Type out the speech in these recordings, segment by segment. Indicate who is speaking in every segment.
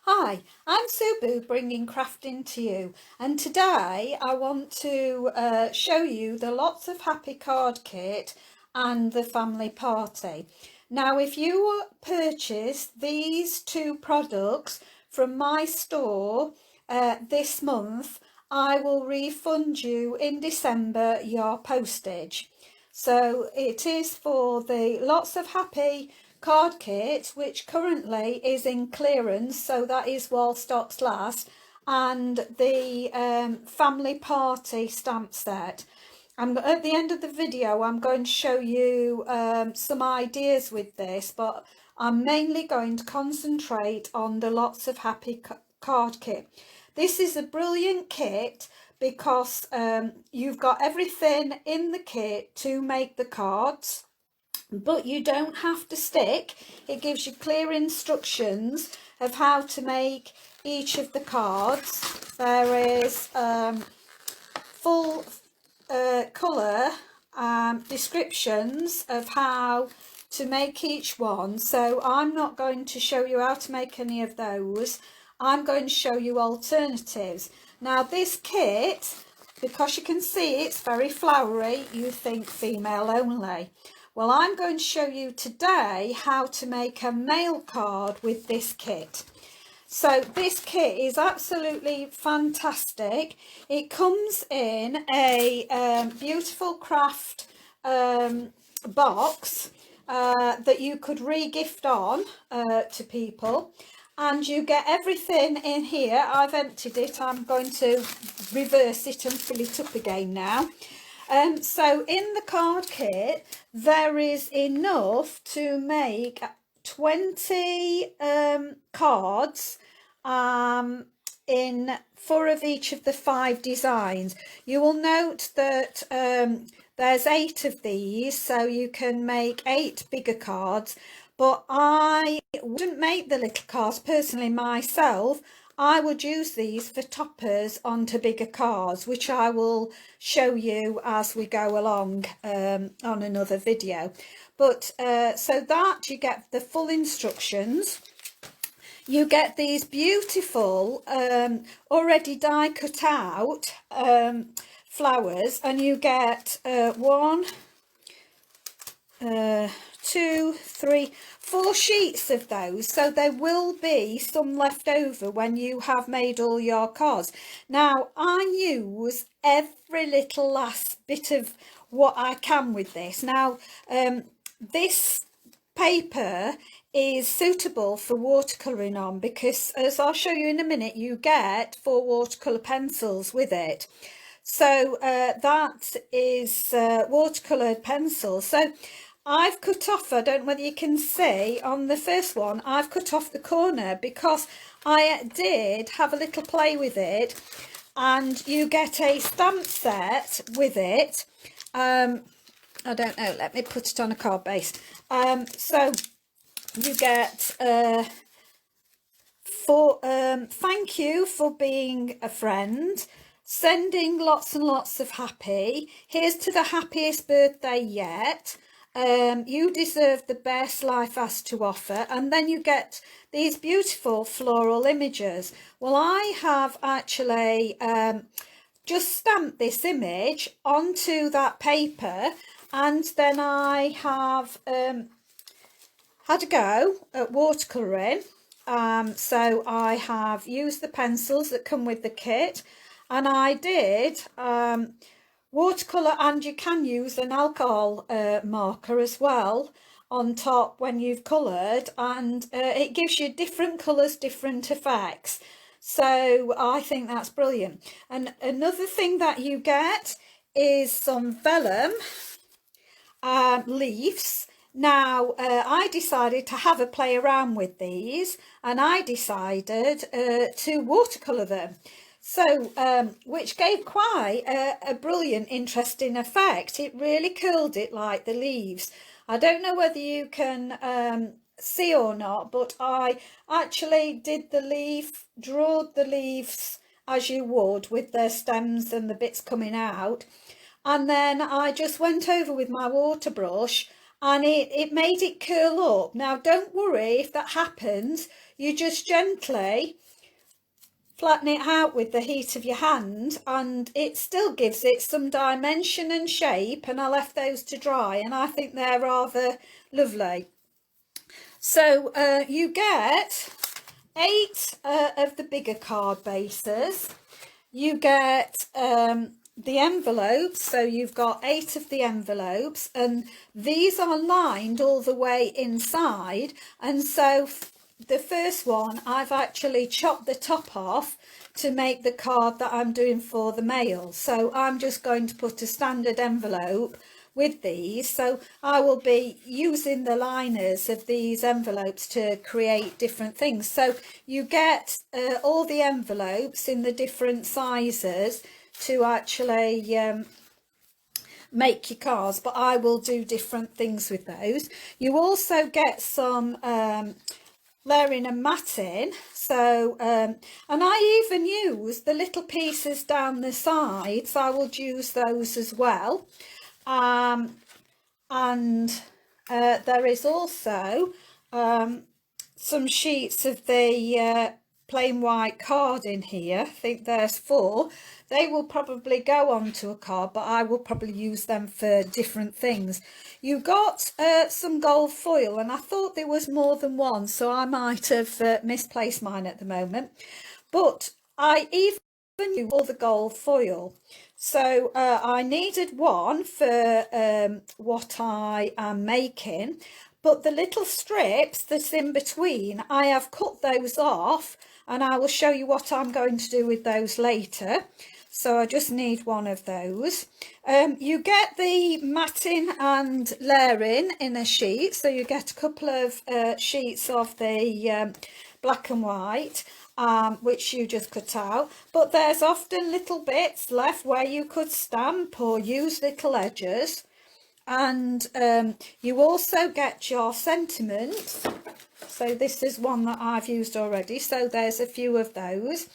Speaker 1: Hi, I'm Subu bringing crafting to you, and today I want to show you the Lots of Happy card kit and the family party. Now, if you purchase these two products from my store this month, I will refund you in December your postage. So it is for the Lots of Happy card kit, which currently is in clearance, so that is while stocks last, and the family party stamp set. At the end of the video, I'm going to show you some ideas with this, but I'm mainly going to concentrate on the Lots of Happy card kit. This is a brilliant kit because you've got everything in the kit to make the cards, but you don't have to stick. It gives you clear instructions of how to make each of the cards. There is full colour descriptions of how to make each one, so I'm not going to show you how to make any of those. I'm going to show you alternatives. Now this kit, because you can see it's very flowery, you think female only. Well, I'm going to show you today how to make a male card with this kit. So this kit is absolutely fantastic. It comes in a beautiful craft box that you could re-gift on to people, and you get everything in here. I've emptied it. I'm going to reverse it and fill it up again now. So in the card kit there is enough to make 20 cards in 4 of each of the 5 designs. You will note that there's 8 of these, so you can make 8 bigger cards, but I wouldn't make the little cards personally myself. I would use these for toppers onto bigger cards, which I will show you as we go along on another video. But so that you get the full instructions. You get these beautiful already die cut out flowers, and you get 1, 2, 3, 4 sheets of those, so there will be some left over when you have made all your cards. Now I use every little last bit of what I can with this. Now this paper is suitable for watercolouring on, because as I'll show you in a minute, you get 4 watercolour pencils with it. So that is watercoloured pencils. So I've cut off, I don't know whether you can see on the first one, I've cut off the corner because I did have a little play with it, and you get a stamp set with it. I don't know, let me put it on a card base. So you get thank you for being a friend, sending lots and lots of happy, here's to the happiest birthday yet, you deserve the best life has to offer, and then you get these beautiful floral images. Well, I have actually just stamped this image onto that paper, and then I have had a go at watercolouring. So I have used the pencils that come with the kit, and I did watercolour, and you can use an alcohol marker as well on top when you've coloured, and it gives you different colours, different effects. So I think that's brilliant. And another thing that you get is some vellum leaves. Now I decided to have a play around with these, and I decided to watercolour them, so which gave quite a brilliant, interesting effect. It really curled it like the leaves. I don't know whether you can see or not, but I actually did the leaf, drawed the leaves as you would with their stems and the bits coming out, and then I just went over with my water brush and it made it curl up. Now don't worry if that happens, you just gently flatten it out with the heat of your hand and it still gives it some dimension and shape, and I left those to dry and I think they're rather lovely. So you get 8 of the bigger card bases. You get the envelopes, so you've got 8 of the envelopes, and these are lined all the way inside, and so the first one I've actually chopped the top off to make the card that I'm doing for the mail. So I'm just going to put a standard envelope with these, so I will be using the liners of these envelopes to create different things. So you get all the envelopes in the different sizes to actually make your cards, but I will do different things with those. You also get some layering and matting, so and I even use the little pieces down the sides. I will use those as well. And there is also some sheets of the plain white card in here. I think there's 4. They will probably go onto a card, but I will probably use them for different things. You got some gold foil, and I thought there was more than one, so I might have misplaced mine at the moment. But I even used all the gold foil. So I needed one for what I am making, but the little strips that's in between, I have cut those off, and I will show you what I'm going to do with those later. So I just need one of those. You get the matting and layering in a sheet, so you get a couple of sheets of the black and white, which you just cut out, but there's often little bits left where you could stamp or use little edges. And you also get your sentiments, so this is one that I've used already, so there's a few of those.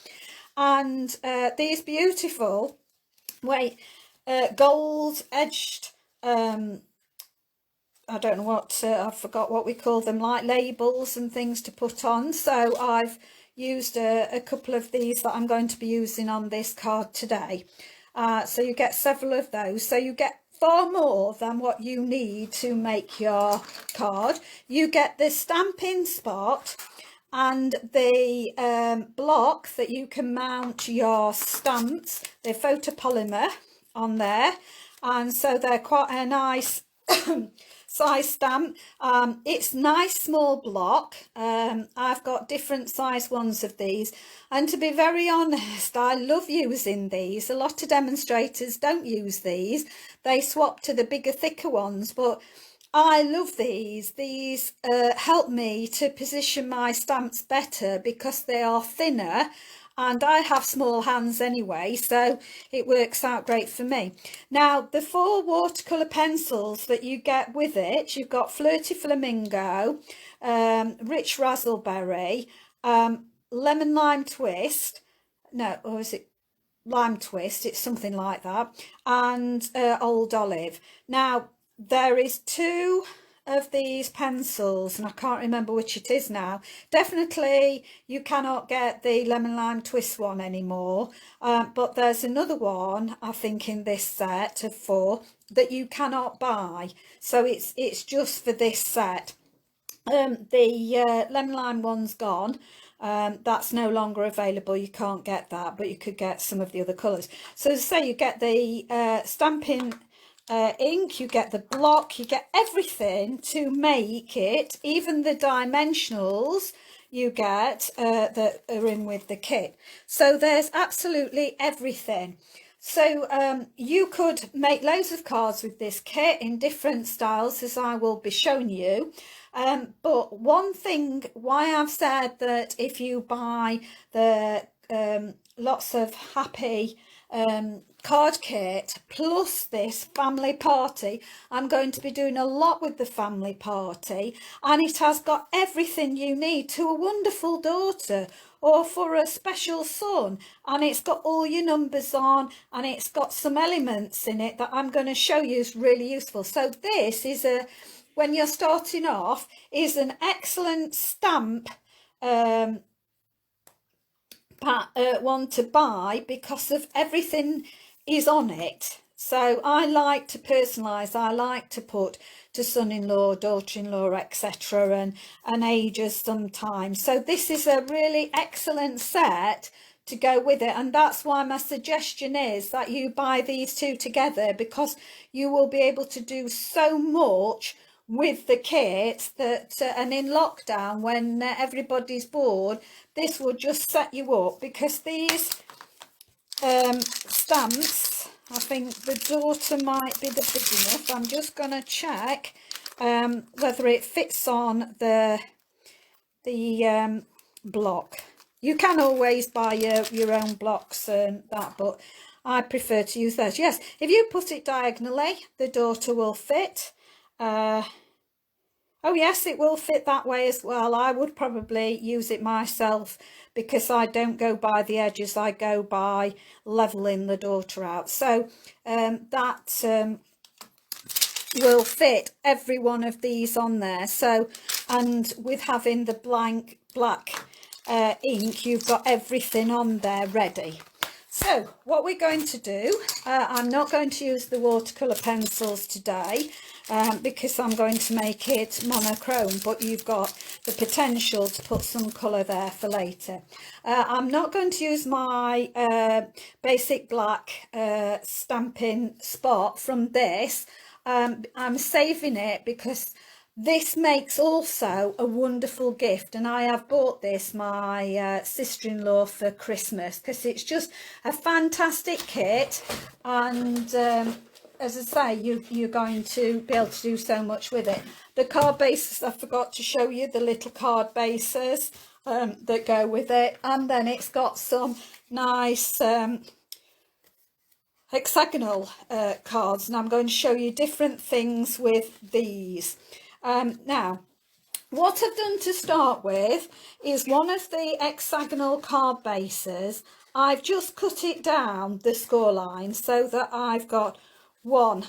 Speaker 1: And these beautiful gold edged I don't know what I forgot what we call them, like labels and things to put on. So I've used a couple of these that I'm going to be using on this card today. So you get several of those, so you get far more than what you need to make your card. You get the stamping spot and the block that you can mount your stamps. They're photopolymer on there, and so they're quite a nice size stamp. It's nice small block. I've got different size ones of these, and to be very honest, I love using these. A lot of demonstrators don't use these, they swap to the bigger thicker ones, but I love these. These help me to position my stamps better because they are thinner, and I have small hands anyway, so it works out great for me. Now, the 4 watercolour pencils that you get with it, you've got Flirty Flamingo, Rich Razzleberry, Lemon Lime Twist, no, or is it Lime Twist? It's something like that, and Old Olive. Now, there is 2 of these pencils, and I can't remember which it is now. Definitely you cannot get the Lemon Lime Twist one anymore, but there's another one, I think, in this set of 4 that you cannot buy, so it's just for this set. The Lemon Lime one's gone. That's no longer available, you can't get that, but you could get some of the other colours. So as I say, you get the stamping ink, you get the block, you get everything to make it, even the dimensionals you get that are in with the kit. So there's absolutely everything. So you could make loads of cards with this kit in different styles, as I will be showing you. But one thing why I've said that if you buy the lots of happy card kit plus this family party, I'm going to be doing a lot with the family party, and it has got everything you need to a wonderful daughter or for a special son, and it's got all your numbers on, and it's got some elements in it that I'm going to show you is really useful. So this is a when you're starting off is an excellent stamp one to buy because of everything is on it. So I like to personalise, I like to put to son-in-law, daughter-in-law, etc. and ages sometimes. So this is a really excellent set to go with it, and that's why my suggestion is that you buy these two together, because you will be able to do so much with the kit that and in lockdown when everybody's bored, this will just set you up, because these stamps, I think the daughter might be the big enough. I'm just going to check whether it fits on the block. You can always buy your own blocks and that, but I prefer to use those. Yes, if you put it diagonally, the daughter will fit. Oh yes, it will fit that way as well. I would probably use it myself because I don't go by the edges, I go by leveling the daughter out. So that will fit every one of these on there. So, and with having the black ink, you've got everything on there ready. So what we're going to do, I'm not going to use the watercolour pencils today because I'm going to make it monochrome, but you've got the potential to put some colour there for later. I'm not going to use my basic black stamping spot from this. I'm saving it because this makes also a wonderful gift, and I have bought this my sister-in-law for Christmas because it's just a fantastic kit, and as I say, you're going to be able to do so much with it. The card bases, I forgot to show you the little card bases that go with it, and then it's got some nice hexagonal cards, and I'm going to show you different things with these. Now, what I've done to start with is one of the hexagonal card bases. I've just cut it down the score line so that I've got one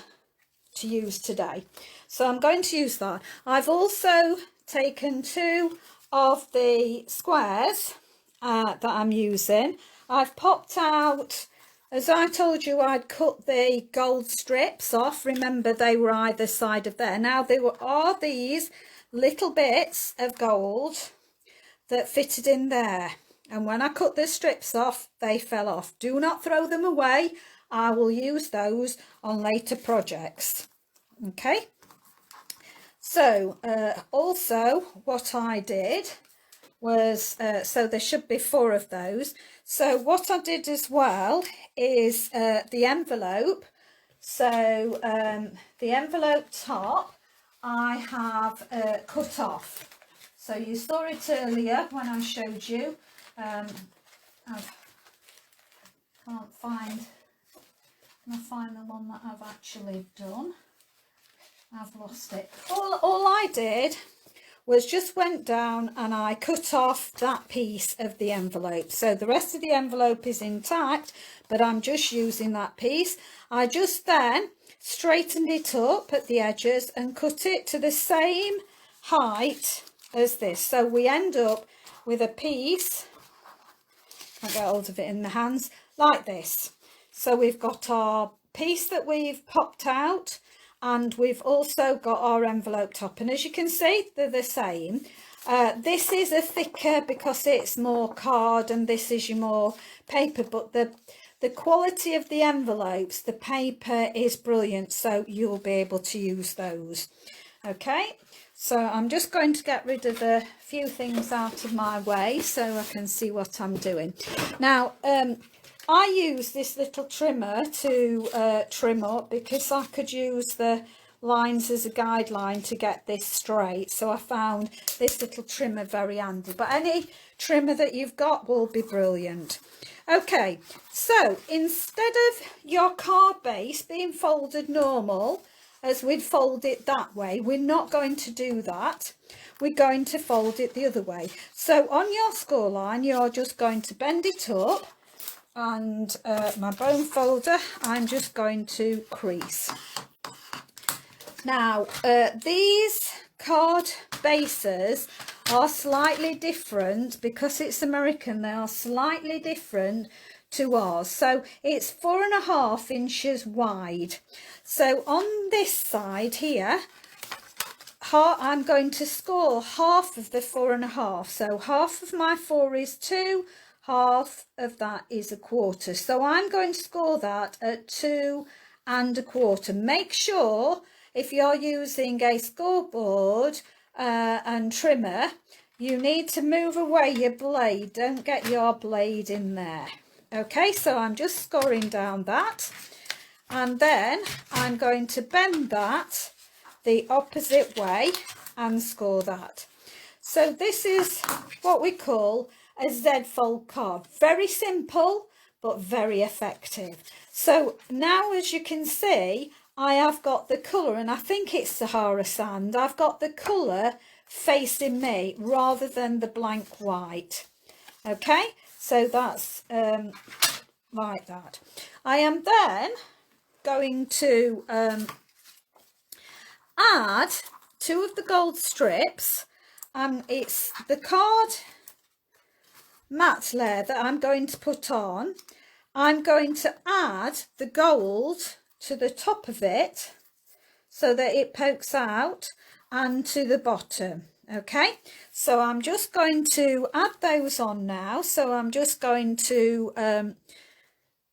Speaker 1: to use today. So I'm going to use that. I've also taken two of the squares that I'm using. I've popped out, as I told you, I'd cut the gold strips off. Remember, they were either side of there. Now, there are these little bits of gold that fitted in there. And when I cut the strips off, they fell off. Do not throw them away. I will use those on later projects. Okay. So, also what I did was, so there should be 4 of those. So what I did as well is the envelope. So the envelope top I have cut off. So you saw it earlier when I showed you. I can't find, can I find the one that I've actually done? I've lost it. All I did was just went down and I cut off that piece of the envelope. So the rest of the envelope is intact, but I'm just using that piece. I just then straightened it up at the edges and cut it to the same height as this. So we end up with a piece, can't get hold of it in the hands, like this. So we've got our piece that we've popped out, and we've also got our envelope top, and as you can see, they're the same. This is a thicker because it's more card, and this is your more paper, but the quality of the envelopes, the paper is brilliant, so you'll be able to use those. Okay, so I'm just going to get rid of a few things out of my way so I can see what I'm doing. Now, I use this little trimmer to trim up because I could use the lines as a guideline to get this straight. So I found this little trimmer very handy. But any trimmer that you've got will be brilliant. Okay, so instead of your card base being folded normal, as we'd fold it that way, we're not going to do that. We're going to fold it the other way. So on your score line, you're just going to bend it up. And my bone folder, I'm just going to crease. Now, these card bases are slightly different because it's American. They are slightly different to ours. So it's 4.5 inches wide. So on this side here, I'm going to score half of the 4.5. So half of my 4 is 2, half of that is 1/4. So I'm going to score that at 2 1/4. Make sure if you're using a scoreboard and trimmer, you need to move away your blade. Don't get your blade in there. Okay, so I'm just scoring down that, and then I'm going to bend that the opposite way and score that. So this is what we call a Z-fold card. Very simple but very effective. So now, as you can see, I have got the colour, and I think it's Sahara sand. I've got the colour facing me rather than the blank white. Okay, so that's like that. I am then going to add 2 of the gold strips. It's the card matte layer that I'm going to put on. I'm going to add the gold to the top of it so that it pokes out, and to the bottom. Okay, so I'm just going to add those on now. So I'm just going to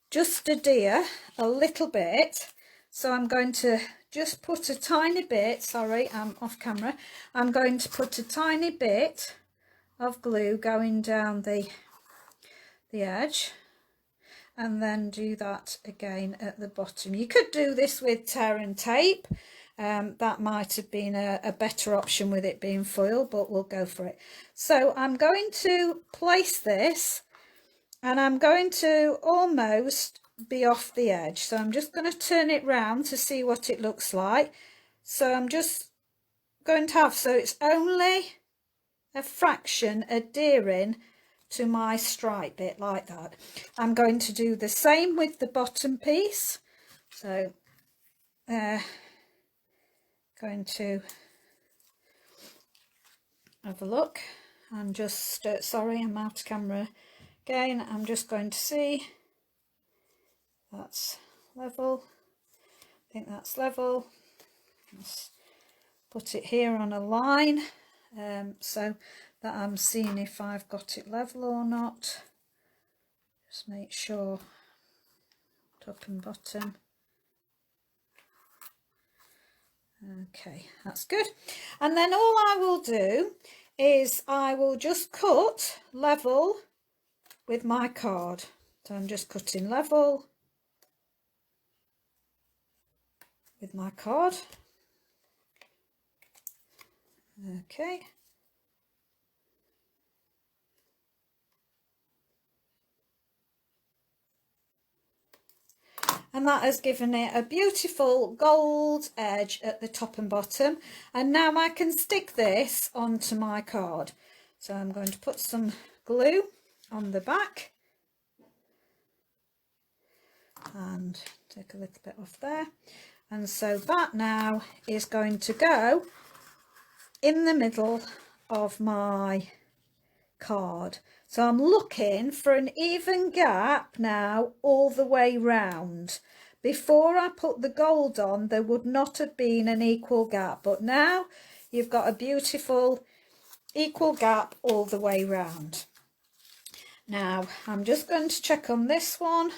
Speaker 1: just adhere a little bit. So I'm going to just put a tiny bit, sorry, I'm off camera. I'm going to put a tiny bit of glue going down the edge, and then do that again at the bottom. You could do this with tear and tape. That might have been a better option with it being foil, but we'll go for it. So I'm going to place this, and I'm going to almost be off the edge. So I'm just going to turn it round to see what it looks like. So I'm just going to have, so it's only a fraction adhering to my stripe bit like that. I'm going to do the same with the bottom piece. So going to have a look. I'm just sorry, I'm out of camera again. I'm just going to see that's level. I think that's level. Let's put it here on a line so that I'm seeing if I've got it level or not. Just make sure top and bottom. Okay, that's good. And then all I will do is I will just cut level with my card. So I'm just cutting level with my card. Okay. And that has given it a beautiful gold edge at the top and bottom. And now I can stick this onto my card. So I'm going to put some glue on the back and take a little bit off there. And so that now is going to go in the middle of my card. So I'm looking for an even gap now all the way round. Before I put the gold on, there would not have been an equal gap, but now you've got a beautiful equal gap all the way round. Now I'm just going to check on this one.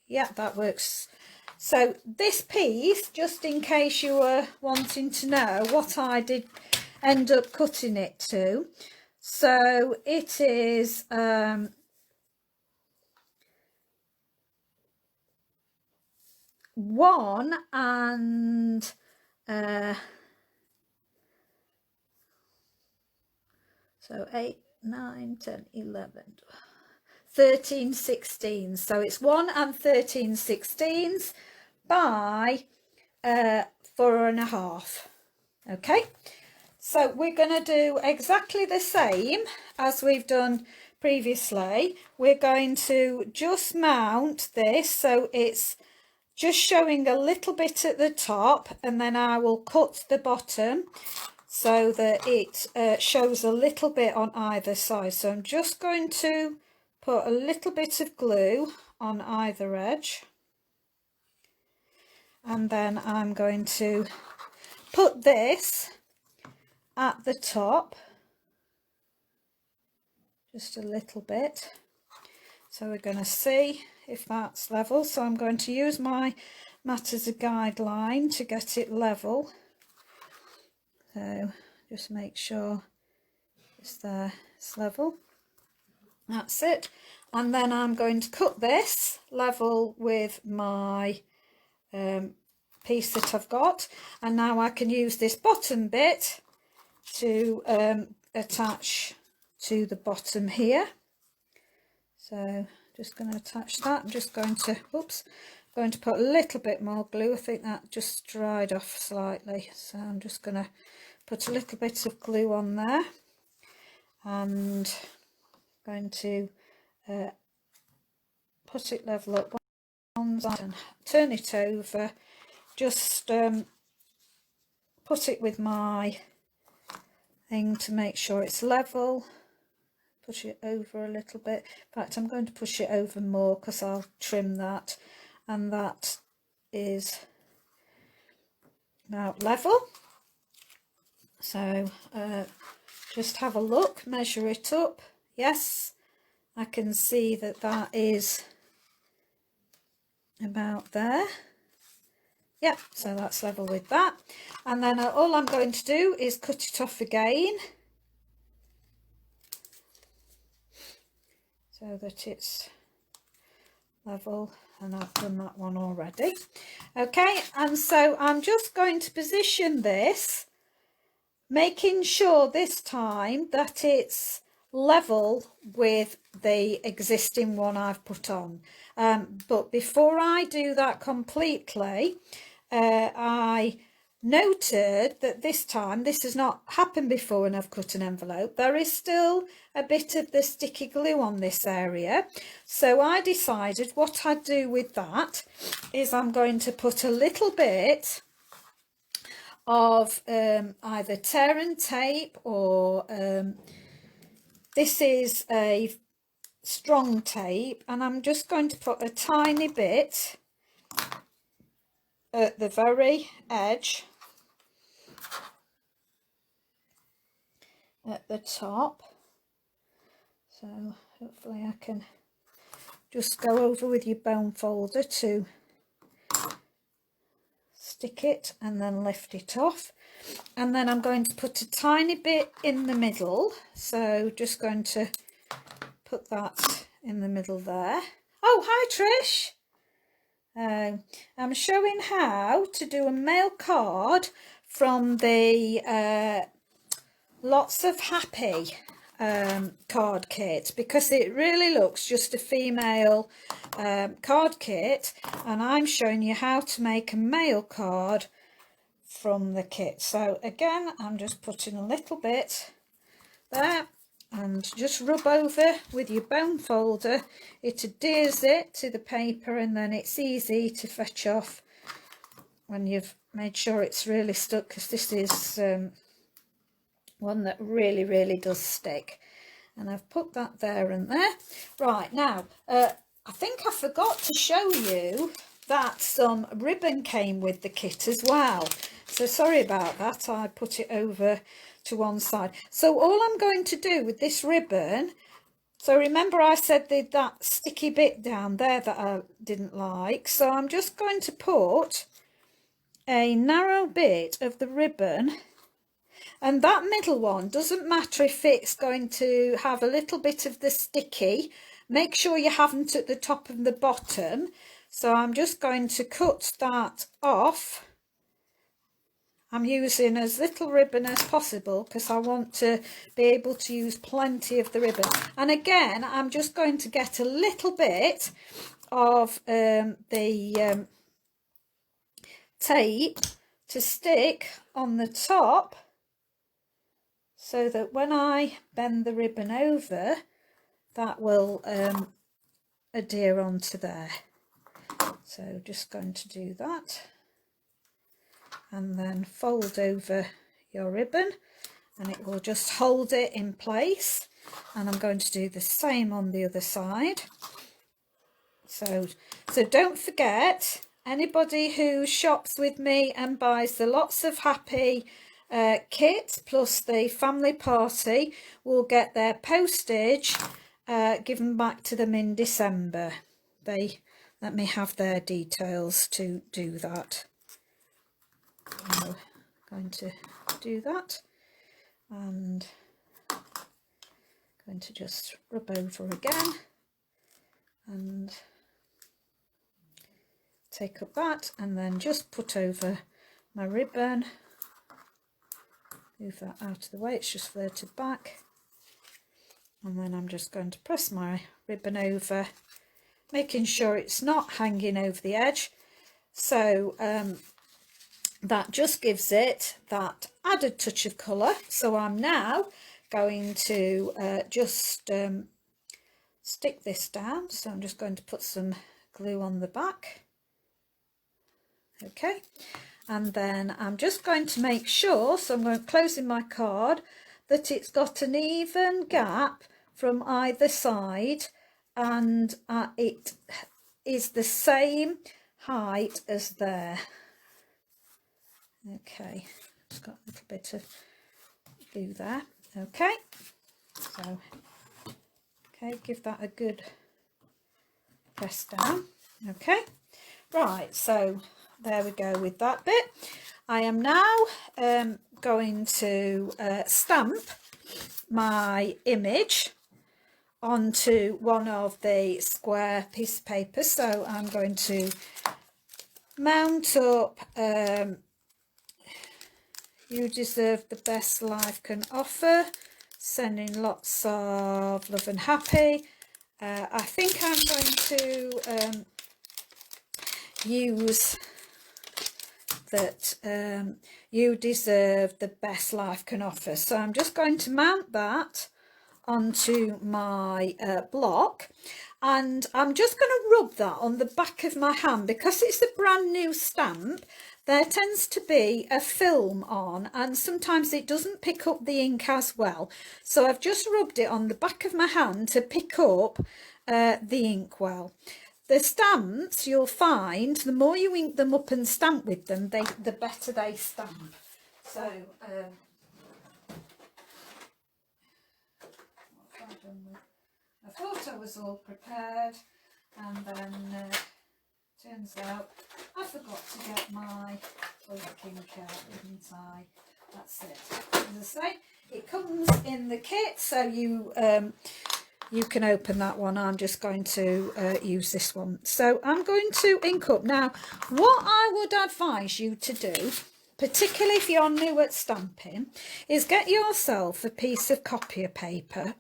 Speaker 1: Yeah, that works. So this piece, just in case you were wanting to know what I did end up cutting it to, so it is 1 and so 8, 9, 10, 11, 13 16. So it's 1 and 13 16ths by 4.5. Okay, so we're going to do exactly the same as we've done previously. We're going to just mount this so it's just showing a little bit at the top, and then I will cut the bottom so that it shows a little bit on either side. So I'm just going to put a little bit of glue on either edge, and then I'm going to put this at the top, just a little bit, so we're going to see if that's level. So I'm going to use my mat as a guideline to get it level, so just make sure it's there, it's level, that's it. And then I'm going to cut this level with my piece that I've got, and now I can use this bottom bit to attach to the bottom here. So just going to attach that. I'm just going to put a little bit more glue. I think that just dried off slightly, so I'm just going to put a little bit of glue on there, and going to put it level up one side and turn it over. Just put it with my thing to make sure it's level. Push it over a little bit. In fact, I'm going to push it over more because I'll trim that, and that is now level. So just have a look, measure it up. Yes, I can see that that is about there. Yep, so that's level with that. And then all I'm going to do is cut it off again, so that it's level, and I've done that one already. Okay, and so I'm just going to position this, making sure this time that it's level with the existing one I've put on. But before I do that completely, I noted that this time, this has not happened before when I've cut an envelope, there is still a bit of the sticky glue on this area. So I decided what I'd do with that is I'm going to put a little bit of either tear and tape, or this is a strong tape, and I'm just going to put a tiny bit at the very edge at the top. So hopefully I can just go over with your bone folder to stick it and then lift it off. And then I'm going to put a tiny bit in the middle, so just going to put that in the middle there. Oh, hi Trish! I'm showing how to do a mail card from the Lots of Happy card kit, because it really looks just a female card kit, and I'm showing you how to make a mail card from the kit. So again, I'm just putting a little bit there, and just rub over with your bone folder. It adheres it to the paper, and then it's easy to fetch off when you've made sure it's really stuck, because this is one that really does stick. And I've put that there and there. Right, now I think I forgot to show you that some ribbon came with the kit as well, so sorry about that, I put it over to one side. So all I'm going to do with this ribbon, so remember I said that sticky bit down there that I didn't like, so I'm just going to put a narrow bit of the ribbon, and that middle one, doesn't matter if it's going to have a little bit of the sticky, make sure you haven't at the top and the bottom. So I'm just going to cut that off. I'm using as little ribbon as possible because I want to be able to use plenty of the ribbon. And again, I'm just going to get a little bit of the tape to stick on the top, so that when I bend the ribbon over, that will adhere onto there. So just going to do that, and then fold over your ribbon and it will just hold it in place. And I'm going to do the same on the other side. So don't forget, anybody who shops with me and buys the Lots of Happy kit plus the family party will get their postage given back to them in December. They let me have their details to do that. I'm going to do that and going to just rub over again and take up that, and then just put over my ribbon, move that out of the way, it's just flirted back, and then I'm just going to press my ribbon over, making sure it's not hanging over the edge. So that just gives it that added touch of colour. So I'm now going to just stick this down. So I'm just going to put some glue on the back. Okay, and then I'm just going to make sure, so I'm going to close in my card, that it's got an even gap from either side, and it is the same height as there. Okay, just got a little bit of glue there. Okay, so okay, give that a good press down. Okay, right, so there we go with that bit. I am now going to stamp my image onto one of the square piece of paper. So I'm going to mount up You Deserve the Best Life Can Offer, sending lots of love and happy. I think I'm going to use that you deserve the best life can offer. So I'm just going to mount that onto my block, and I'm just going to rub that on the back of my hand. Because it's a brand new stamp, there tends to be a film on, and sometimes it doesn't pick up the ink as well. So I've just rubbed it on the back of my hand to pick up the ink well. The stamps, you'll find, the more you ink them up and stamp with them, the better they stamp. So, I thought I was all prepared, and then turns out I forgot to get my ink out, didn't I? That's it. As I say, it comes in the kit, so you can open that one. I'm just going to use this one. So I'm going to ink up. Now, what I would advise you to do, particularly if you're new at stamping, is get yourself a piece of copier paper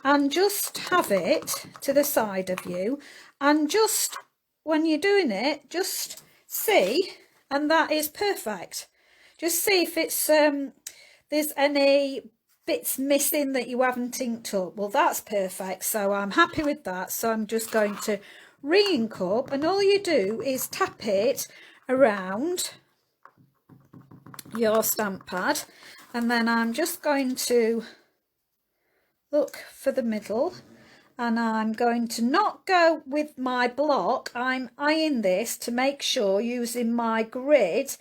Speaker 1: and just have it to the side of you, and just when you're doing it, just see, and that is perfect. Just see if it's there's any bits missing that you haven't inked up. Well, that's perfect, so I'm happy with that. So I'm just going to re-ink up, and all you do is tap it around your stamp pad, and then I'm just going to look for the middle, and I'm going to not go with my block. I'm eyeing this to make sure, using my grid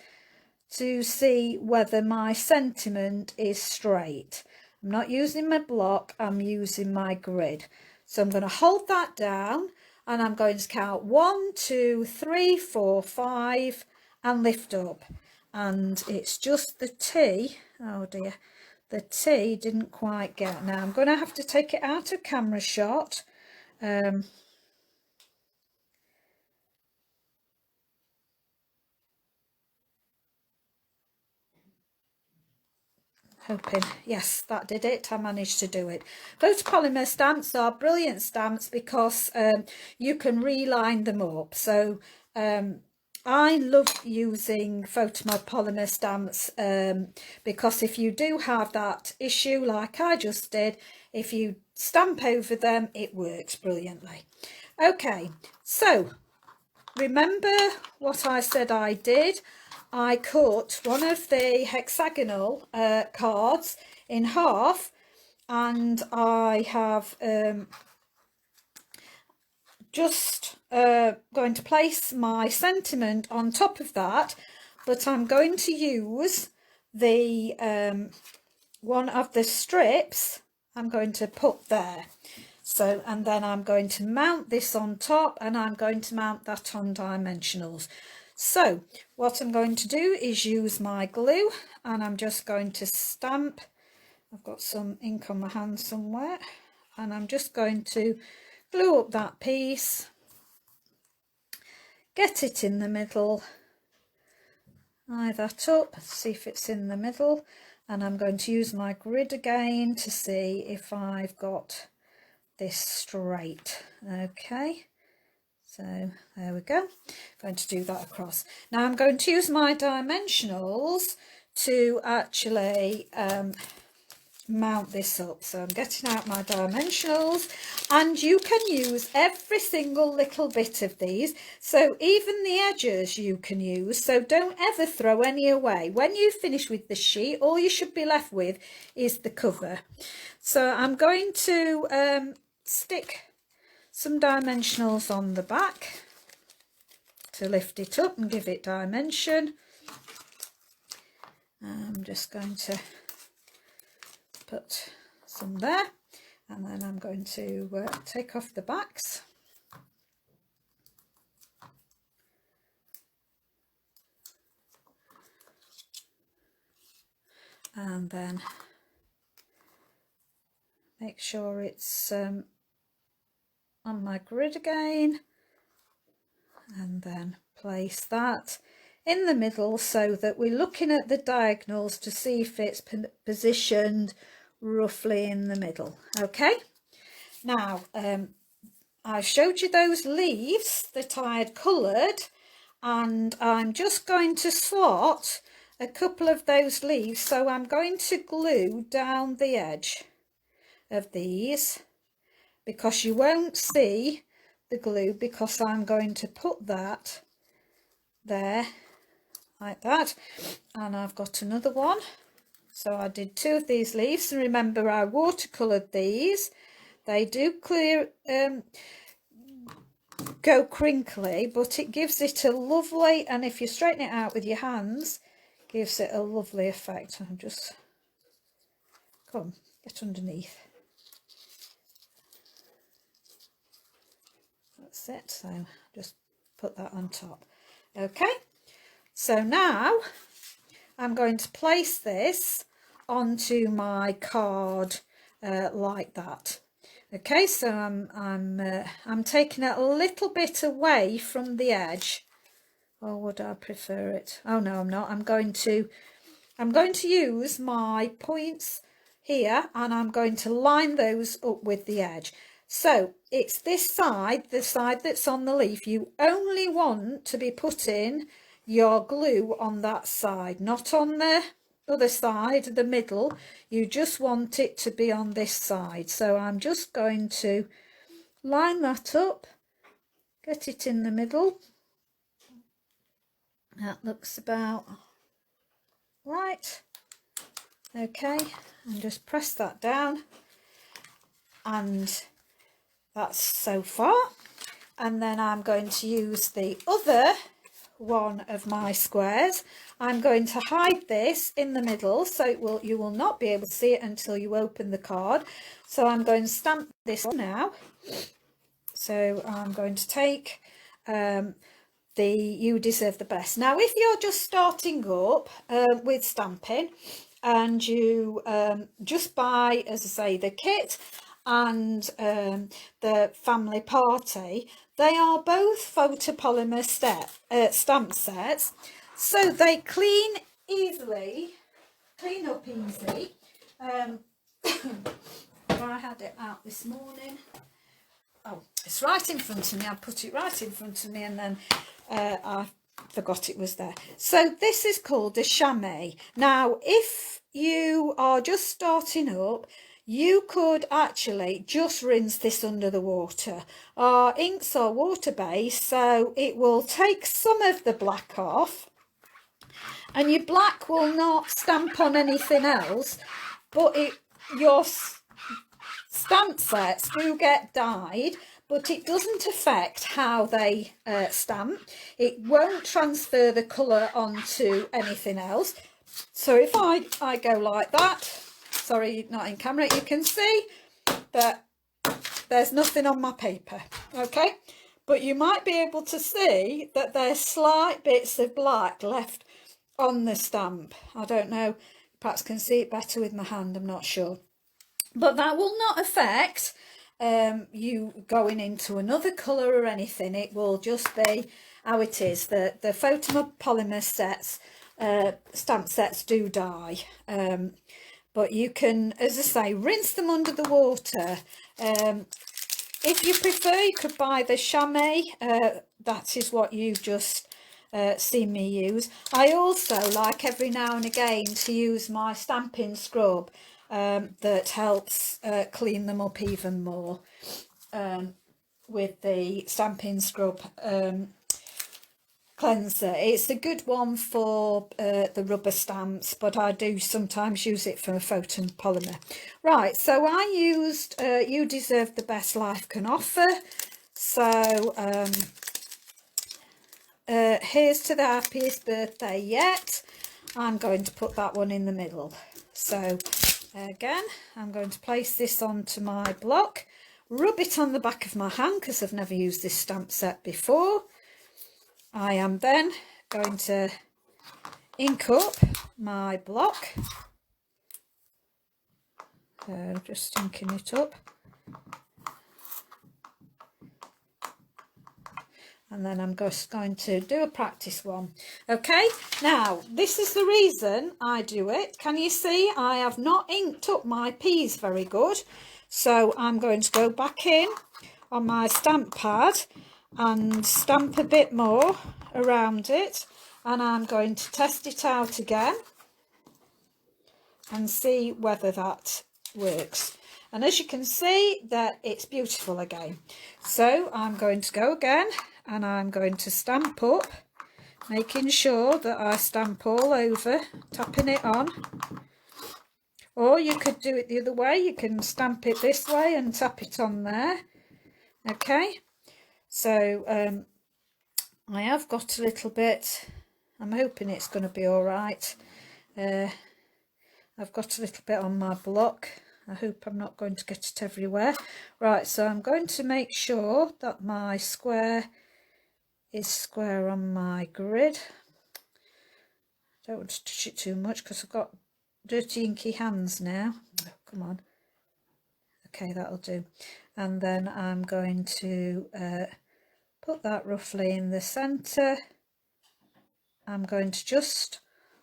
Speaker 1: to see whether my sentiment is straight. I'm not using my block, I'm using my grid. So I'm going to hold that down, and I'm going to count 1, 2, 3, 4, 5 and lift up. And it's just the T, oh dear, the T didn't quite get. Now I'm going to have to take it out of camera shot. Hoping, yes, that did it. I managed to do it. Photopolymer stamps are brilliant stamps because you can reline them up. So I love using photopolymer stamps because if you do have that issue like I just did, if you stamp over them, it works brilliantly. Okay, so remember what I said I did? I cut one of the hexagonal cards in half, and I have just going to place my sentiment on top of that, but I'm going to use the one of the strips I'm going to put there. So, and then I'm going to mount this on top, and I'm going to mount that on dimensionals. So what I'm going to do is use my glue, and I'm just going to stamp. I've got some ink on my hand somewhere, and I'm just going to glue up that piece, get it in the middle, eye that up, see if it's in the middle, and I'm going to use my grid again to see if I've got this straight. Okay, so there we go. I'm going to do that across. Now I'm going to use my dimensionals to actually mount this up. So I'm getting out my dimensionals, and you can use every single little bit of these, so even the edges you can use, so don't ever throw any away. When you finish with the sheet, all you should be left with is the cover. So I'm going to stick some dimensionals on the back to lift it up and give it dimension. I'm just going to put some there, and then I'm going to take off the backs, and then make sure it's on my grid again, and then place that in the middle so that we're looking at the diagonals to see if it's positioned roughly in the middle. Okay, now I showed you those leaves that I had coloured, and I'm just going to slot a couple of those leaves, so I'm going to glue down the edge of these, because you won't see the glue, because I'm going to put that there like that. And I've got another one, so I did two of these leaves, and remember I watercoloured these. They do clear go crinkly, but it gives it a lovely, and if you straighten it out with your hands, gives it a lovely effect. I'm just, come, get underneath. That's it, so just put that on top. Okay, so now I'm going to place this onto my card like that. Okay, so I'm taking it a little bit away from the edge, or would I prefer it? Oh no, I'm not. I'm going to use my points here, and I'm going to line those up with the edge. So it's this side, the side that's on the leaf. You only want to be putting your glue on that side, not on the other side, the middle. You just want it to be on this side. So I'm just going to line that up, get it in the middle. That looks about right. Okay, and just press that down, and that's so far. And then I'm going to use the other one of my squares. I'm going to hide this in the middle, so you will not be able to see it until you open the card. So I'm going to stamp this on now. So I'm going to take the You Deserve the Best. Now if you're just starting up with stamping, and you just buy, as I say, the kit and the family party, they are both photopolymer stamp sets, so they clean up easy. I had it out this morning. Oh, it's right in front of me. I put it right in front of me, and then I forgot it was there. So this is called a chamois. Now if you are just starting up, you could actually just rinse this under the water. Our inks are water based, so it will take some of the black off, and your black will not stamp on anything else, but your stamp sets do get dyed, but it doesn't affect how they stamp. It won't transfer the colour onto anything else. So if I go like that, sorry, not in camera, you can see that there's nothing on my paper, okay? But you might be able to see that there's slight bits of black left on the stamp. I don't know, perhaps can see it better with my hand, I'm not sure. But that will not affect you going into another colour or anything. It will just be how it is. The photopolymer sets, stamp sets do dye. But you can, as I say, rinse them under the water. If you prefer, you could buy the chamois. That is what you've just seen me use. I also like every now and again to use my stamping scrub that helps clean them up even more with the stamping scrub cleanser. It's a good one for the rubber stamps, but I do sometimes use it for photopolymer. Right, so I used You Deserve the Best Life Can Offer. So here's to the happiest birthday yet. I'm going to put that one in the middle. So again, I'm going to place this onto my block, rub it on the back of my hand because I've never used this stamp set before. I am then going to ink up my block, just inking it up, and then I'm just going to do a practice one. Okay, now this is the reason I do it. Can you see I have not inked up my P's very good? So I'm going to go back in on my stamp pad and stamp a bit more around it, and I'm going to test it out again and see whether that works. And as you can see, that it's beautiful again. So I'm going to go again and I'm going to stamp up, making sure that I stamp all over, tapping it on. Or you could do it the other way. You can stamp it this way and tap it on there. Okay, so I have got a little bit, I'm hoping it's going to be all right. I've got a little bit on my block. I hope I'm not going to get it everywhere. Right, so I'm going to make sure that my square is square on my grid. I don't want to touch it too much because I've got dirty inky hands now. Oh, come on. Okay, that'll do. And then I'm going to put that roughly in the centre. I'm going to just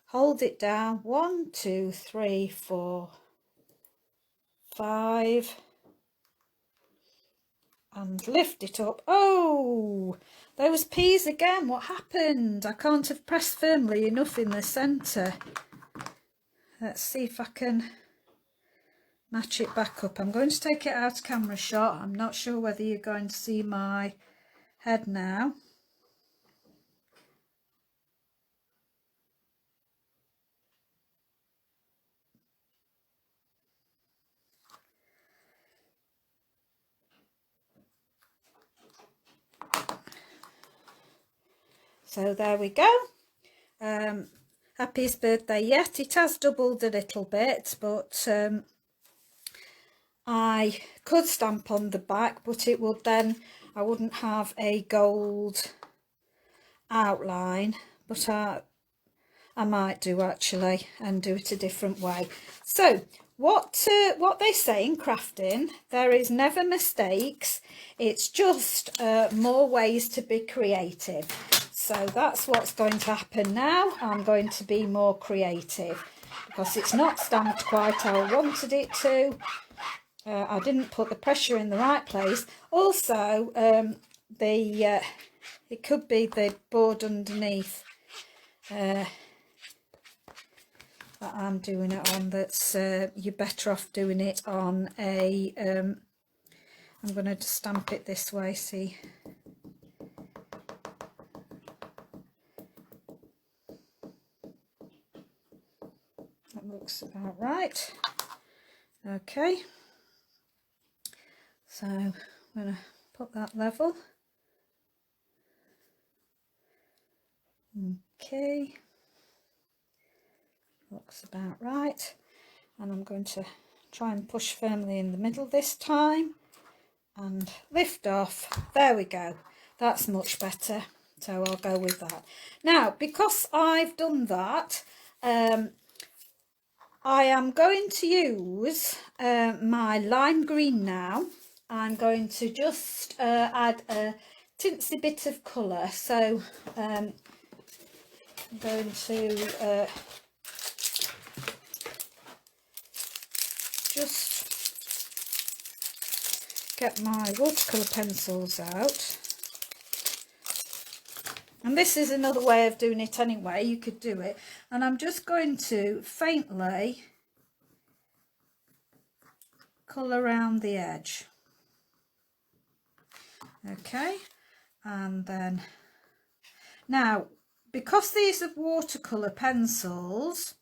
Speaker 1: hold it down. 1, 2, 3, 4, 5, and lift it up. Oh, those P's again. What happened? I can't have pressed firmly enough in the centre. Let's see if I can match it back up. I'm going to take it out of camera shot. I'm not sure whether you're going to see my head now. So there we go. Happiest birthday yet. It has doubled a little bit, but I could stamp on the back, but it would then, I wouldn't have a gold outline, but I might do actually and do it a different way. So what they say in crafting, there is never mistakes, it's just more ways to be creative. So that's what's going to happen now. I'm going to be more creative because it's not stamped quite how I wanted it to. I didn't put the pressure in the right place. Also, it could be the board underneath. that I'm doing it on, that's you're better off doing it on a I'm going to stamp it this way, see. That looks about right. Okay, so I'm going to put that level. Okay, looks about right, and I'm going to try and push firmly in the middle this time and lift off. There we go, that's much better, so I'll go with that. Now, because I've done that, I am going to use my lime green now. I'm going to just add a tinsy bit of colour, so I'm going to just get my watercolour pencils out. And this is another way of doing it anyway, you could do it. And I'm just going to faintly colour around the edge. Okay, and then now, because these are watercolour pencils,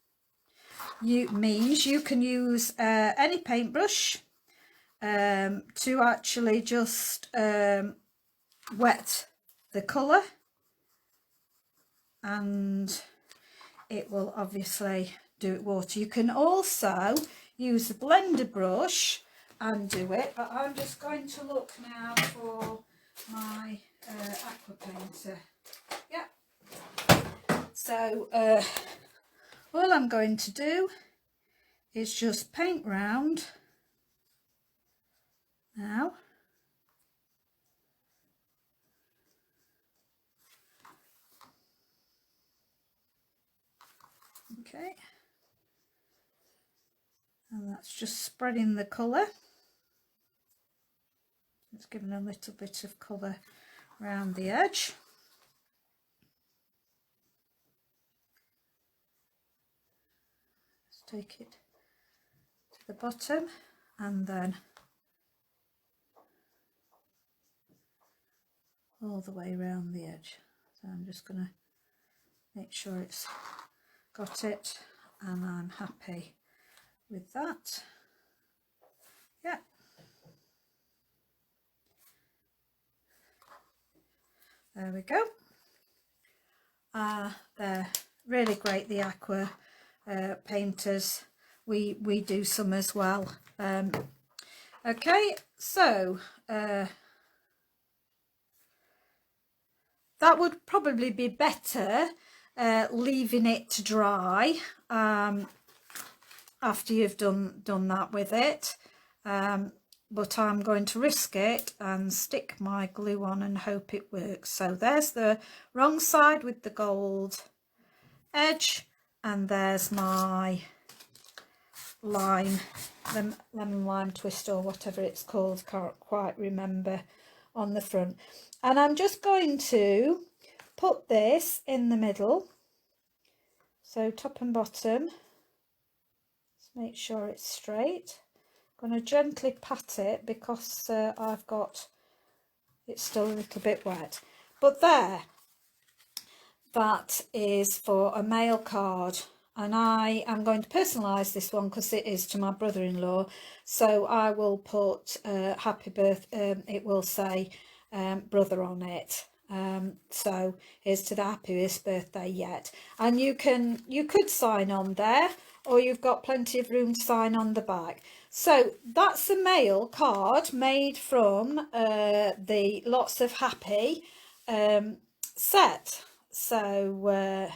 Speaker 1: means you can use any paintbrush to actually just wet the colour, and it will obviously do it water. You can also use a blender brush and do it, but I'm just going to look now for my aqua painter. Yeah, so all I'm going to do is just paint round now. Okay, and that's just spreading the colour. It's giving a little bit of colour around the edge. Let's take it to the bottom and then all the way around the edge. So I'm just going to make sure it's got it, and I'm happy with that. Yeah. There we go. They're really great, the aqua painters. We do some as well. Okay, so that would probably be better leaving it to dry after you've done that with it, but I'm going to risk it and stick my glue on and hope it works. So there's the wrong side with the gold edge, and there's my lemon lime twist, or whatever it's called, can't quite remember, on the front. And I'm just going to put this in the middle, so top and bottom. Let's make sure it's straight. I'm going to gently pat it because I've got it's still a little bit wet, but there, that is for a mail card. And I am going to personalise this one because it is to my brother-in-law, so I will put happy birthday, it will say brother on it. So here's to the happiest birthday yet. And you could sign on there, or you've got plenty of room to sign on the back. So that's a mail card made from the Lots of Happy set. So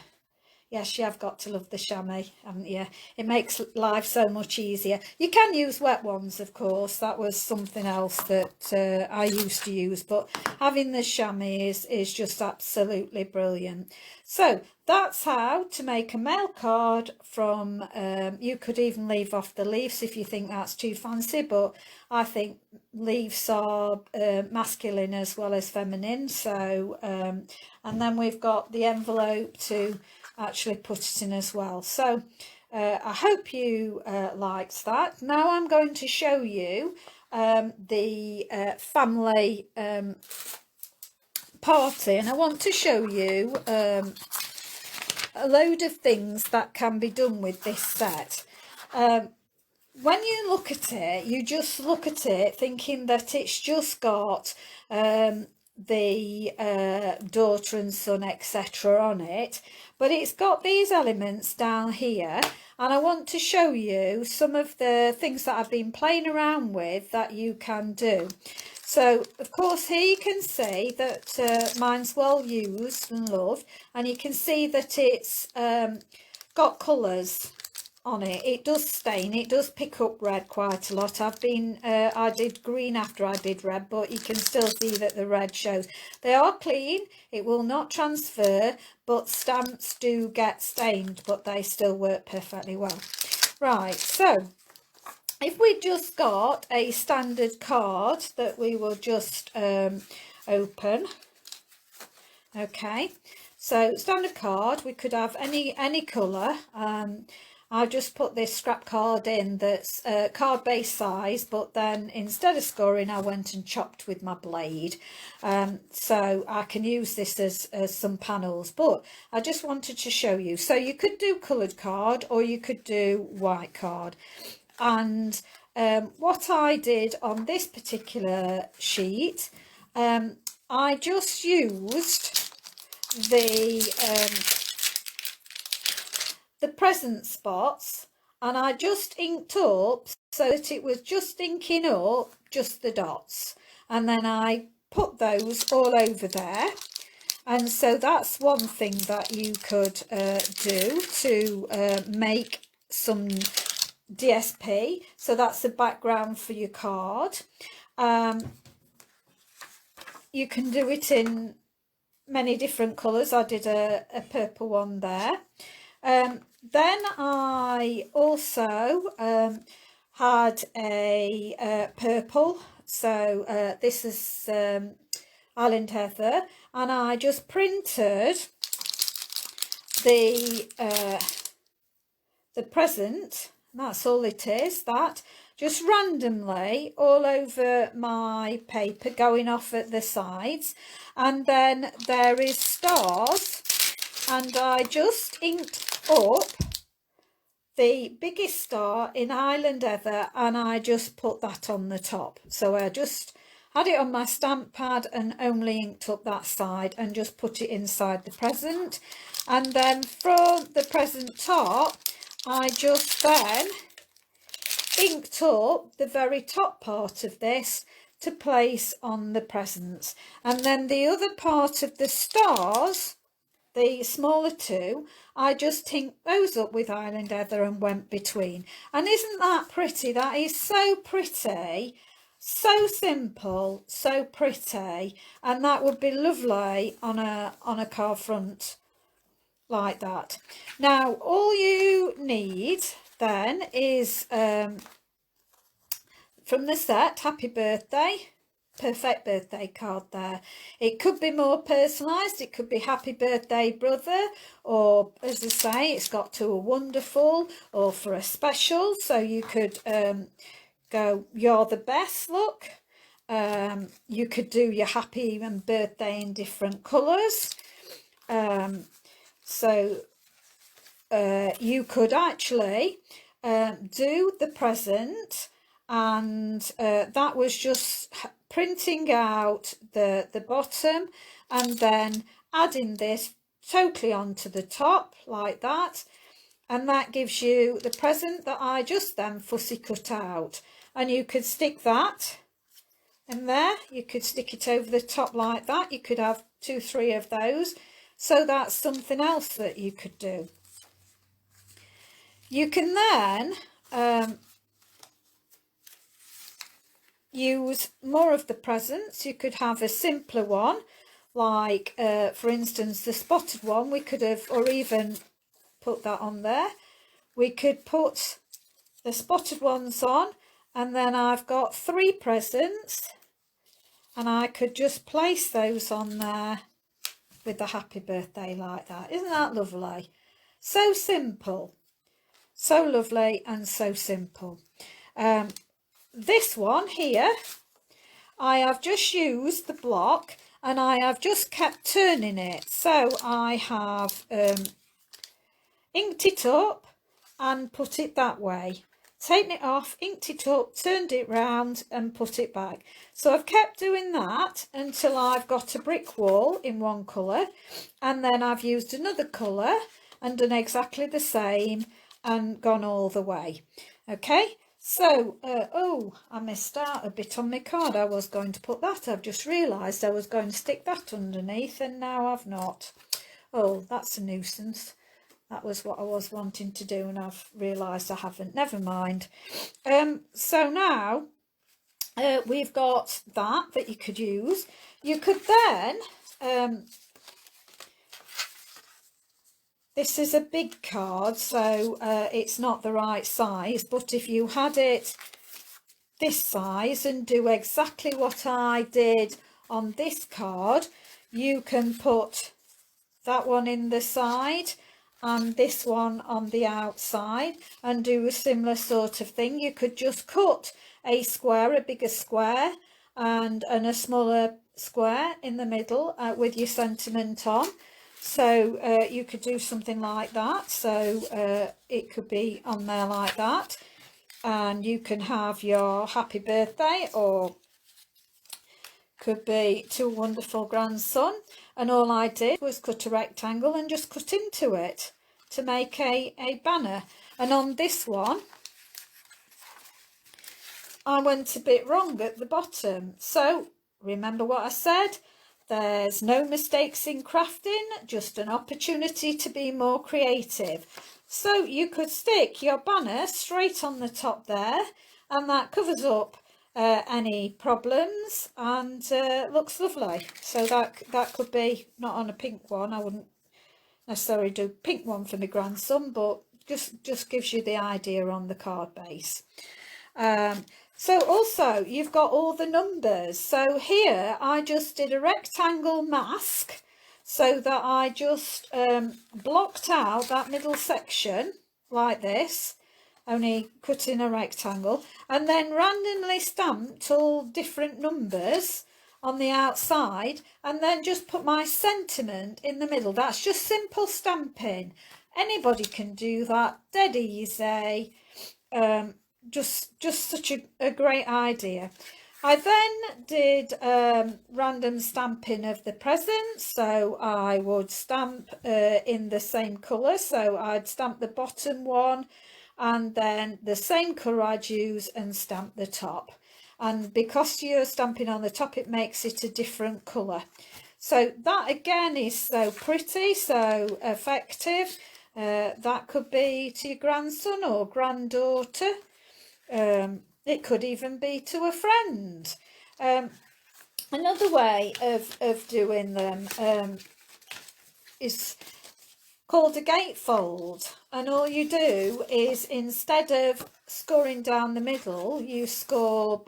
Speaker 1: yes, you have got to love the chamois, haven't you? It makes life so much easier. You can use wet ones, of course. That was something else that I used to use, but having the chamois is just absolutely brilliant. So that's how to make a mail card from, you could even leave off the leaves if you think that's too fancy, but I think leaves are masculine as well as feminine. So, and then we've got the envelope to actually put it in as well. So I hope you liked that. Now I'm going to show you the family party, and I want to show you a load of things that can be done with this set. When you look at it, you just look at it thinking that it's just got the daughter and son, etc. on it, but it's got these elements down here, and I want to show you some of the things that I've been playing around with that you can do. So of course here you can see that mine's well used and loved, and you can see that it's got colours on it. It does stain, it does pick up red quite a lot. I did green after I did red, but you can still see that the red shows. They are clean, it will not transfer, but stamps do get stained, but they still work perfectly well. Right, so if we just got a standard card that we will just open. Okay, so standard card, we could have any colour. I just put this scrap card in that's card base size, but then instead of scoring I went and chopped with my blade, so I can use this as some panels, but I just wanted to show you. So you could do coloured card or you could do white card, and what I did on this particular sheet, I just used the present spots, and I just inked up so that it was just inking up just the dots, and then I put those all over there. And so that's one thing that you could do to make some DSP. So that's the background for your card. You can do it in many different colours. I did a purple one there. Then I also had a purple, so this is Island Heather, and I just printed the present. That's all it is, that just randomly all over my paper, going off at the sides, and then there is stars, and I just inked up the biggest star in Island Heather, and I just put that on the top. So I just had it on my stamp pad and only inked up that side and just put it inside the present. And then from the present top, I just then inked up the very top part of this to place on the presents. And then the other part of the stars, the smaller two, I just inked those up with Island Heather and went between. And isn't that pretty? That is so pretty, so simple, so pretty, and that would be lovely on a card front like that. Now all you need then is from the set, Happy Birthday, perfect birthday card there. It could be more personalised, it could be Happy Birthday Brother, or as I say, it's got to a wonderful, or for a special, so you could go You're the Best look. You could do your happy and birthday in different colours. So you could actually do the present, and that was just printing out the bottom and then adding this totally onto the top like that, and that gives you the present that I just then fussy cut out. And you could stick that in there, you could stick it over the top like that, you could have 2-3 of those, so that's something else that you could do. You can then use more of the presents. You could have a simpler one, like for instance the spotted one, we could have, or even put that on there, we could put the spotted ones on, and then I've got 3 presents, and I could just place those on there with the happy birthday like that. Isn't that lovely? So simple. So lovely and so simple. This one here, I have just used the block and I have just kept turning it. So I have inked it up and put it that way. Taken it off, inked it up, turned it round and put it back. So I've kept doing that until I've got a brick wall in one colour, and then I've used another colour and done exactly the same and gone all the way. Okay, so oh, I missed out a bit on my card. I was going to put that, I've just realised I was going to stick that underneath and now I've not. Oh, that's a nuisance. That was what I was wanting to do and I've realised I haven't. Never mind. So now we've got that you could use. You could then, this is a big card, so it's not the right size, but if you had it this size and do exactly what I did on this card, you can put that one in the side and this one on the outside and do a similar sort of thing. You could just cut a square, a bigger square and a smaller square in the middle with your sentiment on. So you could do something like that. So it could be on there like that, and you can have your happy birthday, or could be to a wonderful grandson. And all I did was cut a rectangle and just cut into it to make a banner. And on this one I went a bit wrong at the bottom. So remember what I said, there's no mistakes in crafting, just an opportunity to be more creative. So you could stick your banner straight on the top there, and that covers up any problems and looks lovely. So that could be not on a pink one. I wouldn't necessarily do pink one for my grandson, but just gives you the idea on the card base. So also you've got all the numbers. So here I just did a rectangle mask so that I just blocked out that middle section like this, only cutting a rectangle, and then randomly stamped all different numbers on the outside, and then just put my sentiment in the middle. That's just simple stamping. Anybody can do that, dead easy. Just such a great idea. I then did random stamping of the presents, so I would stamp in the same colour. So I'd stamp the bottom one and then the same colour I'd use and stamp the top. And because you're stamping on the top, it makes it a different colour. So that again is so pretty, so effective. That could be to your grandson or granddaughter. It could even be to a friend. Another way of doing them is called a gatefold, and all you do is, instead of scoring down the middle, you score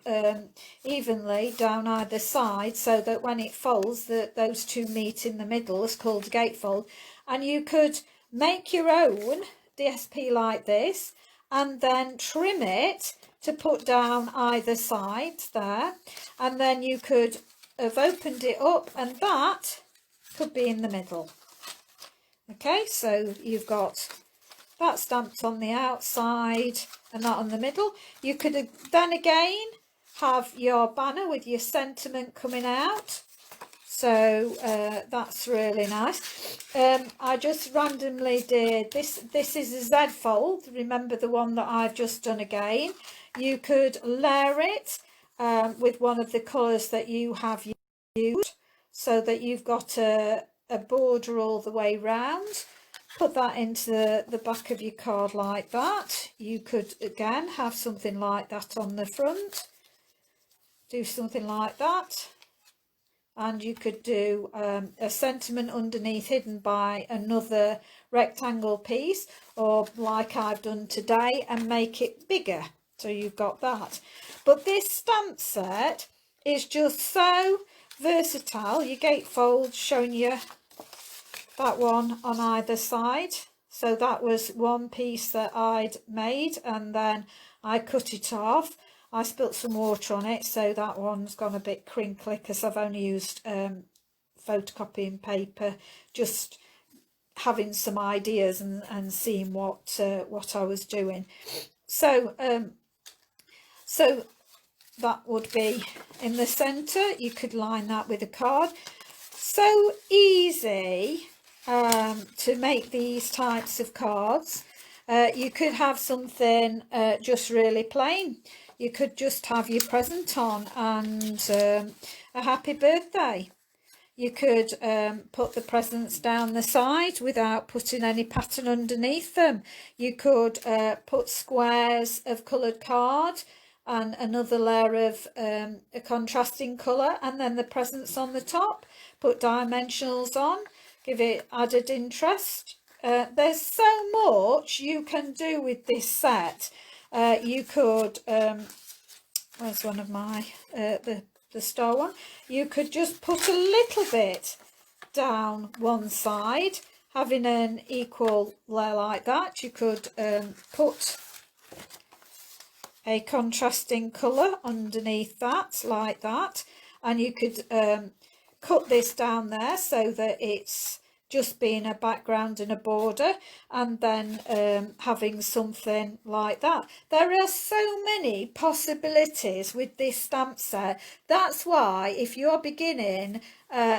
Speaker 1: evenly down either side, so that when it folds those two meet in the middle. It's called a gatefold. And you could make your own DSP like this and then trim it to put down either side there, and then you could have opened it up and that could be in the middle. Okay, so you've got that stamped on the outside and that on the middle. You could then again have your banner with your sentiment coming out. So that's really nice. I just randomly did this. This is a Z fold. Remember the one that I've just done again. You could layer it with one of the colours that you have used, so that you've got a border all the way round. Put that into the back of your card like that. You could again have something like that on the front. Do something like that. And you could do a sentiment underneath hidden by another rectangle piece, or like I've done today, and make it bigger. So you've got that. But this stamp set is just so versatile. Your gatefold showing you that one on either side. So that was one piece that I'd made, and then I cut it off. I spilt some water on it, so that one's gone a bit crinkly because I've only used photocopying paper, just having some ideas and seeing what I was doing. So so that would be in the centre. You could line that with a card. So easy to make these types of cards. You could have something just really plain. You could just have your present on and a happy birthday. You could put the presents down the side without putting any pattern underneath them. You could put squares of coloured card and another layer of a contrasting colour, and then the presents on the top. Put dimensionals on, give it added interest. There's so much you can do with this set. You could, where's one of my, the star one? You could just put a little bit down one side, having an equal layer like that. You could put a contrasting colour underneath that, like that, and you could cut this down there so that it's just being a background and a border, and then having something like that. There are so many possibilities with this stamp set. That's why, if you're beginning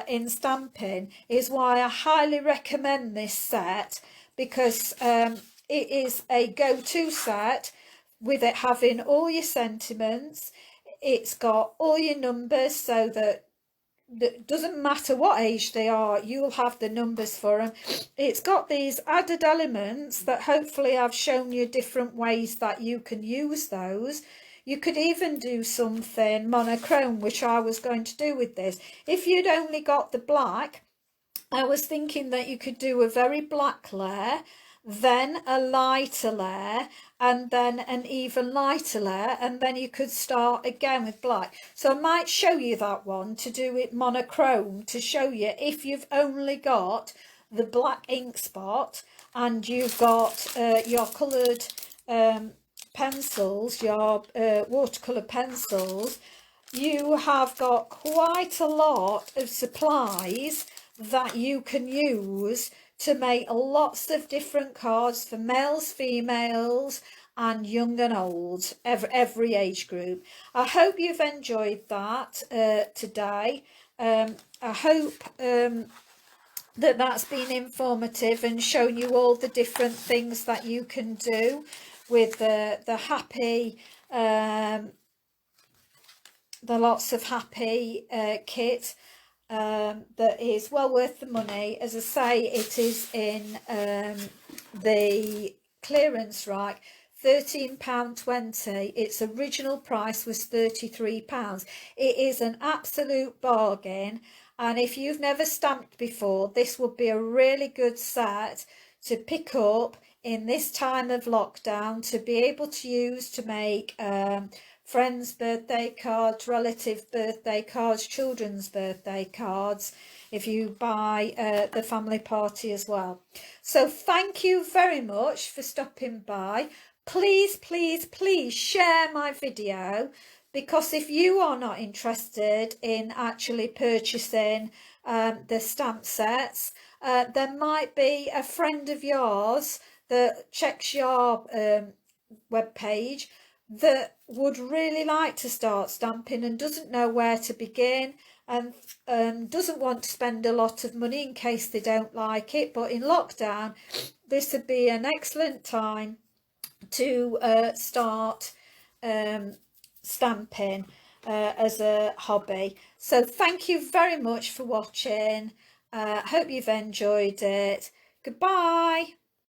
Speaker 1: in stamping, is why I highly recommend this set, because it is a go-to set, with it having all your sentiments. It's got all your numbers, so that it doesn't matter what age they are, you'll have the numbers for them. It's got these added elements that hopefully I've shown you different ways that you can use those. You could even do something monochrome, which I was going to do with this. If you'd only got the black, I was thinking that you could do a very black layer, then a lighter layer, and then an even lighter layer, and then you could start again with black. So I might show you that one, to do it monochrome, to show you if you've only got the black ink spot and you've got your coloured pencils, your watercolour pencils, you have got quite a lot of supplies that you can use to make lots of different cards for males, females, and young and old, every age group. I hope you've enjoyed that today. I hope that that's been informative and shown you all the different things that you can do with the happy, the lots of happy kit. That is well worth the money. As I say, it is in the clearance rack, £13.20. Its original price was £33. It is an absolute bargain, and if you've never stamped before, this would be a really good set to pick up in this time of lockdown, to be able to use to make friends' birthday cards, relatives' birthday cards, children's birthday cards, if you buy the family party as well. So thank you very much for stopping by. Please, please, please share my video, because if you are not interested in actually purchasing the stamp sets, there might be a friend of yours that checks your web page that would really like to start stamping and doesn't know where to begin, and doesn't want to spend a lot of money in case they don't like it. But in lockdown, this would be an excellent time to start stamping as a hobby. So thank you very much for watching. Hope you've enjoyed it. Goodbye.